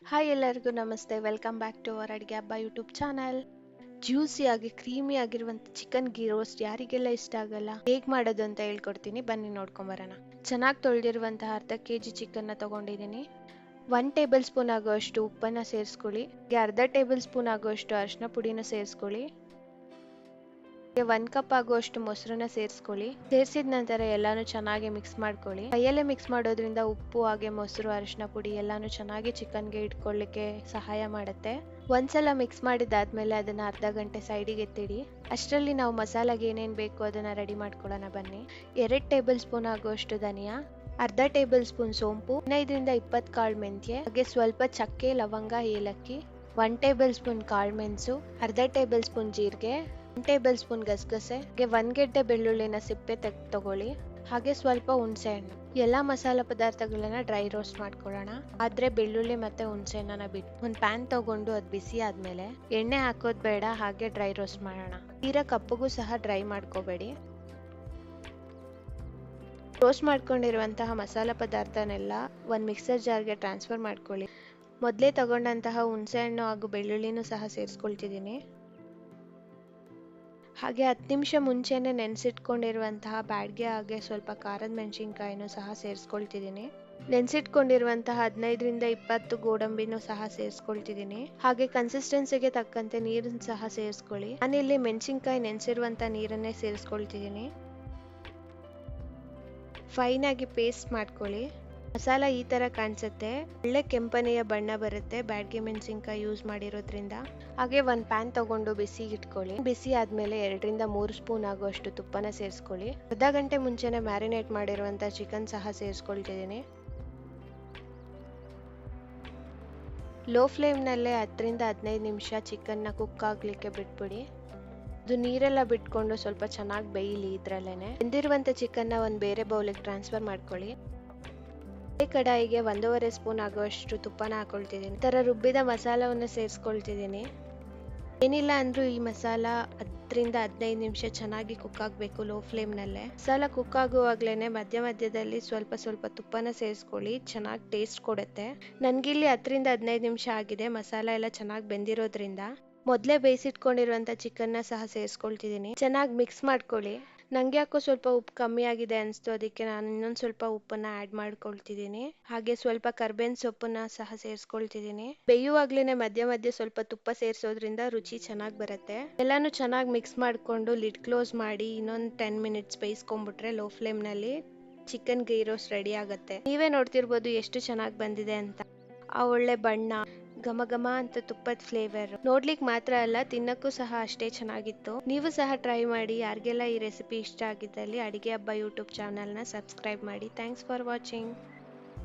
Hi ಎಲ್ಲರಿಗೂ ನಮಸ್ತೆ. Welcome back to our ಅಡುಗೆ ಹಬ್ಬ ಯೂಟ್ಯೂಬ್ ಚಾನಲ್. ಜ್ಯೂಸಿಯಾಗಿ ಕ್ರೀಮಿ ಆಗಿರುವಂಥ ಚಿಕನ್ ಗೀ ರೋಸ್ಟ್ ಯಾರಿಗೆಲ್ಲ ಇಷ್ಟ ಆಗಲ್ಲ, ಹೇಗೆ ಮಾಡೋದು ಅಂತ ಹೇಳ್ಕೊಡ್ತೀನಿ, ಬನ್ನಿ ನೋಡ್ಕೊಂಬರೋಣ. ಚೆನ್ನಾಗಿ ತೊಳೆದಿರುವಂತಹ ಅರ್ಧ ಕೆಜಿ ಚಿಕನ್ನ ತೊಗೊಂಡಿದ್ದೀನಿ. 1 ಟೇಬಲ್ ಸ್ಪೂನ್ ಆಗುವಷ್ಟು ಉಪ್ಪನ್ನು ಸೇರಿಸ್ಕೊಳ್ಳಿ. ಅರ್ಧ ಟೇಬಲ್ ಸ್ಪೂನ್ ಆಗುವಷ್ಟು ಅರಿಶಿನ ಪುಡಿನ ಸೇರಿಸ್ಕೊಳ್ಳಿ. 1 ಕಪ್ ಆಗುವಷ್ಟು ಮೊಸರನ್ನ ಸೇರಿಸ್ಕೊಳ್ಳಿ. ಸೇರಿಸಿದ ನಂತರ ಎಲ್ಲಾನು ಚೆನ್ನಾಗಿ ಮಿಕ್ಸ್ ಮಾಡ್ಕೊಳ್ಳಿ. ಕೈಯಲ್ಲೇ ಮಿಕ್ಸ್ ಮಾಡೋದ್ರಿಂದ ಉಪ್ಪು ಹಾಗೆ ಮೊಸರು ಅರಿಶಿನ ಪುಡಿ ಎಲ್ಲಾನು ಚೆನ್ನಾಗಿ ಚಿಕನ್ಗೆ ಇಟ್ಕೊಳ್ಳಿಕ್ಕೆ ಸಹಾಯ ಮಾಡುತ್ತೆ. ಒಂದ್ಸಲ ಮಿಕ್ಸ್ ಮಾಡಿದಾದ್ಮೇಲೆ ಅದನ್ನ ಅರ್ಧ ಗಂಟೆ ಸೈಡಿಗೆ ಎತ್ತಿಡಿ. ಅಷ್ಟರಲ್ಲಿ ನಾವು ಮಸಾಲಾಗೆ ಏನೇನು ಬೇಕು ಅದನ್ನ ರೆಡಿ ಮಾಡ್ಕೊಳ್ಳೋಣ ಬನ್ನಿ. 2 ಟೇಬಲ್ ಸ್ಪೂನ್ ಆಗುವಷ್ಟು ಧನಿಯಾ, ಅರ್ಧ ಟೇಬಲ್ ಸ್ಪೂನ್ ಸೋಂಪು, 15ರಿಂದ 20 ಕಾಳು ಮೆಂತ್ಯ, ಹಾಗೆ ಸ್ವಲ್ಪ ಚಕ್ಕೆ ಲವಂಗ ಏಲಕ್ಕಿ, 1 ಟೇಬಲ್ ಸ್ಪೂನ್ ಕಾಳು ಮೆಣಸು, ಅರ್ಧ ಟೇಬಲ್ ಸ್ಪೂನ್ ಜೀರಿಗೆ, 1 ಟೇಬಲ್ ಸ್ಪೂನ್ ಗಸಗಸೆ, ಹಾಗೆ 1 ಗೆಡ್ಡೆ ಬೆಳ್ಳುಳ್ಳಿನ ಸಿಪ್ಪೆ ತಗೊಳ್ಳಿ, ಹಾಗೆ ಸ್ವಲ್ಪ ಹುಣಸೆ ಹಣ್ಣು. ಎಲ್ಲ ಮಸಾಲ ಪದಾರ್ಥಗಳನ್ನ ಡ್ರೈ ರೋಸ್ಟ್ ಮಾಡ್ಕೊಳ್ಳೋಣ. ಆದ್ರೆ ಬೆಳ್ಳುಳ್ಳಿ ಮತ್ತೆ ಹುಣಸೆ ಹಣ್ಣನ್ನ ಬಿಟ್ಟು ಒಂದು ಪ್ಯಾನ್ ತಗೊಂಡು ಅದು ಬಿಸಿ ಆದ್ಮೇಲೆ ಎಣ್ಣೆ ಹಾಕೋದ್ ಬೇಡ, ಹಾಗೆ ಡ್ರೈ ರೋಸ್ಟ್ ಮಾಡೋಣ. ತೀರಾ ಕಪ್ಪಗೂ ಸಹ ಡ್ರೈ ಮಾಡ್ಕೋಬೇಡಿ. ರೋಸ್ಟ್ ಮಾಡ್ಕೊಂಡಿರುವಂತಹ ಮಸಾಲ ಪದಾರ್ಥನೆಲ್ಲ ಒಂದು ಮಿಕ್ಸರ್ ಜಾರ್ಗೆ ಟ್ರಾನ್ಸ್ಫರ್ ಮಾಡ್ಕೊಳ್ಳಿ. ಮೊದಲೇ ತಗೊಂಡಂತಹ ಹುಣಸೆ ಹಣ್ಣು ಹಾಗೂ ಬೆಳ್ಳುಳ್ಳಿನೂ ಸಹ ಸೇರಿಸ್ಕೊಳ್ತಿದ್ದೀನಿ. ಹಾಗೆ 10 ನಿಮಿಷ ಮುಂಚೆನೆ ನೆನೆಸಿಟ್ಕೊಂಡಿರುವಂತಹ ಬ್ಯಾಡ್ಗೆ ಹಾಗೆ ಸ್ವಲ್ಪ ಖಾರದ ಮೆಣಸಿನ್ಕಾಯಿನೂ ಸಹ ಸೇರಿಸ್ಕೊಳ್ತಿದ್ದೀನಿ. ನೆನೆಸಿಟ್ಕೊಂಡಿರುವಂತಹ 15ರಿಂದ 20 ಗೋಡಂಬಿನೂ ಸಹ ಸೇರಿಸ್ಕೊಳ್ತಿದ್ದೀನಿ. ಹಾಗೆ ಕನ್ಸಿಸ್ಟೆನ್ಸಿಗೆ ತಕ್ಕಂತೆ ನೀರನ್ನು ಸಹ ಸೇರಿಸ್ಕೊಳ್ಳಿ. ನಾನಿಲ್ಲಿ ಮೆಣಸಿನ್ಕಾಯಿ ನೆನೆಸಿರುವಂಥ ನೀರನ್ನೇ ಸೇರಿಸ್ಕೊಳ್ತಿದ್ದೀನಿ. ಫೈನ್ ಆಗಿ ಪೇಸ್ಟ್ ಮಾಡ್ಕೊಳ್ಳಿ. ಮಸಾಲ ಈ ತರ ಕಾಣಿಸುತ್ತೆ, ಒಳ್ಳೆ ಕೆಂಪನೆಯ ಬಣ್ಣ ಬರುತ್ತೆ ಬ್ಯಾಡ್ಗೆ ಮೆಣಸಿನ್ಕಾಯಿ ಯೂಸ್ ಮಾಡಿರೋದ್ರಿಂದ. ಹಾಗೆ ಒಂದು ಪ್ಯಾನ್ ತಗೊಂಡು ಬಿಸಿಗೆ ಇಟ್ಕೊಳ್ಳಿ. ಬಿಸಿ ಆದ್ಮೇಲೆ 2ರಿಂದ 3 ಸ್ಪೂನ್ ಆಗುವಷ್ಟು ತುಪ್ಪನ ಸೇರಿಸ್ಕೊಳ್ಳಿ. ಅರ್ಧ ಗಂಟೆ ಮುಂಚೆನೆ ಮ್ಯಾರಿನೇಟ್ ಮಾಡಿರುವಂತ ಚಿಕನ್ ಸಹ ಸೇರಿಸ್ಕೊಳ್ತಿದ್ದೀನಿ. ಲೋ ಫ್ಲೇಮ್ನಲ್ಲೇ 10ರಿಂದ 15 ನಿಮಿಷ ಚಿಕನ್ನ ಕುಕ್ ಆಗ್ಲಿಕ್ಕೆ ಬಿಟ್ಬಿಡಿ. ಅದು ನೀರೆಲ್ಲ ಬಿಟ್ಕೊಂಡು ಸ್ವಲ್ಪ ಚೆನ್ನಾಗಿ ಬೇಯಲಿ ಇದ್ರಲ್ಲೇನೆ. ಬೆಂದಿರುವಂತ ಚಿಕನ್ನ ಒಂದು ಬೇರೆ ಬೌಲಿಗೆ ಟ್ರಾನ್ಸ್ಫರ್ ಮಾಡ್ಕೊಳ್ಳಿ. ಕಡಾಯಿಗೆ 1.5 ಸ್ಪೂನ್ ಆಗುವಷ್ಟು ತುಪ್ಪನ ಹಾಕೊಳ್ತಿದ್ದೀನಿ. ತರ ರುಬ್ಬಿದ ಮಸಾಲವನ್ನು ಸೇರಿಸ್ಕೊಳ್ತಿದ್ದೀನಿ. ಏನಿಲ್ಲ ಅಂದ್ರೂ ಈ ಮಸಾಲ 10ರಿಂದ 15 ನಿಮಿಷ ಚೆನ್ನಾಗಿ ಕುಕ್ ಆಗಬೇಕು ಲೋ ಫ್ಲೇಮ್ನಲ್ಲೇ. ಮಸಾಲ ಕುಕ್ ಆಗುವಾಗ್ಲೇನೆ ಮಧ್ಯ ಮಧ್ಯದಲ್ಲಿ ಸ್ವಲ್ಪ ಸ್ವಲ್ಪ ತುಪ್ಪನ ಸೇರಿಸ್ಕೊಳ್ಳಿ, ಚೆನ್ನಾಗಿ ಟೇಸ್ಟ್ ಕೊಡುತ್ತೆ. ನನ್ಗಿಲ್ಲಿ 10ರಿಂದ 15 ನಿಮಿಷ ಆಗಿದೆ. ಮಸಾಲ ಎಲ್ಲ ಚೆನ್ನಾಗಿ ಬೆಂದಿರೋದ್ರಿಂದ ಮೊದಲೇ ಬೇಯಿಸಿಟ್ಕೊಂಡಿರುವಂಥ ಚಿಕನ್ನ ಸಹ ಸೇರಿಸ್ಕೊಳ್ತಿದ್ದೀನಿ. ಚೆನ್ನಾಗಿ ಮಿಕ್ಸ್ ಮಾಡ್ಕೊಳ್ಳಿ. ನಂಗೆ ಯಾಕೋ ಸ್ವಲ್ಪ ಉಪ್ಪು ಕಮ್ಮಿ ಆಗಿದೆ ಅನಿಸ್ತು, ಅದಕ್ಕೆ ನಾನು ಇನ್ನೊಂದು ಸ್ವಲ್ಪ ಉಪ್ಪನ್ನ ಆ್ಯಡ್ ಮಾಡ್ಕೊಳ್ತಿದ್ದೀನಿ. ಹಾಗೆ ಸ್ವಲ್ಪ ಕರ್ಬೇವಿನ ಸೊಪ್ಪನ್ನ ಸಹ ಸೇರಿಸ್ಕೊಳ್ತಿದ್ದೀನಿ. ಬೇಯುವಾಗ್ಲೇನೆ ಮಧ್ಯ ಮಧ್ಯೆ ಸ್ವಲ್ಪ ತುಪ್ಪ ಸೇರಿಸೋದ್ರಿಂದ ರುಚಿ ಚೆನ್ನಾಗಿ ಬರುತ್ತೆ. ಎಲ್ಲಾನು ಚೆನ್ನಾಗಿ ಮಿಕ್ಸ್ ಮಾಡಿಕೊಂಡು ಲಿಡ್ ಕ್ಲೋಸ್ ಮಾಡಿ ಇನ್ನೊಂದು 10 ಮಿನಿಟ್ಸ್ ಬೇಯಿಸ್ಕೊಂಡ್ಬಿಟ್ರೆ ಲೋ ಫ್ಲೇಮ್ನಲ್ಲಿ ಚಿಕನ್ ಗೀ ರೋಸ್ಟ್ ರೆಡಿ ಆಗುತ್ತೆ. ನೀವೇ ನೋಡ್ತಿರ್ಬೋದು ಎಷ್ಟು ಚೆನ್ನಾಗಿ ಬಂದಿದೆ ಅಂತ. ಆ ಒಳ್ಳೆ ಬಣ್ಣ, ಘಮ ಘಮ ಅಂತ ತುಪ್ಪದ ಫ್ಲೇವರ್ ನೋಡ್ಲಿಕ್ಕೆ ಮಾತ್ರ ಅಲ್ಲ, ತಿನ್ನಕ್ಕೂ ಸಹ ಅಷ್ಟೇ ಚೆನ್ನಾಗಿತ್ತು. ನೀವು ಸಹ ಟ್ರೈ ಮಾಡಿ. ಯಾರಿಗೆಲ್ಲ ಈ ರೆಸಿಪಿ ಇಷ್ಟ ಆಗಿದ್ದಲ್ಲಿ ಅಡುಗೆ ಹಬ್ಬ ಯೂಟ್ಯೂಬ್ ಚಾನಲ್ನ ಸಬ್ಸ್ಕ್ರೈಬ್ ಮಾಡಿ. Thanks for watching.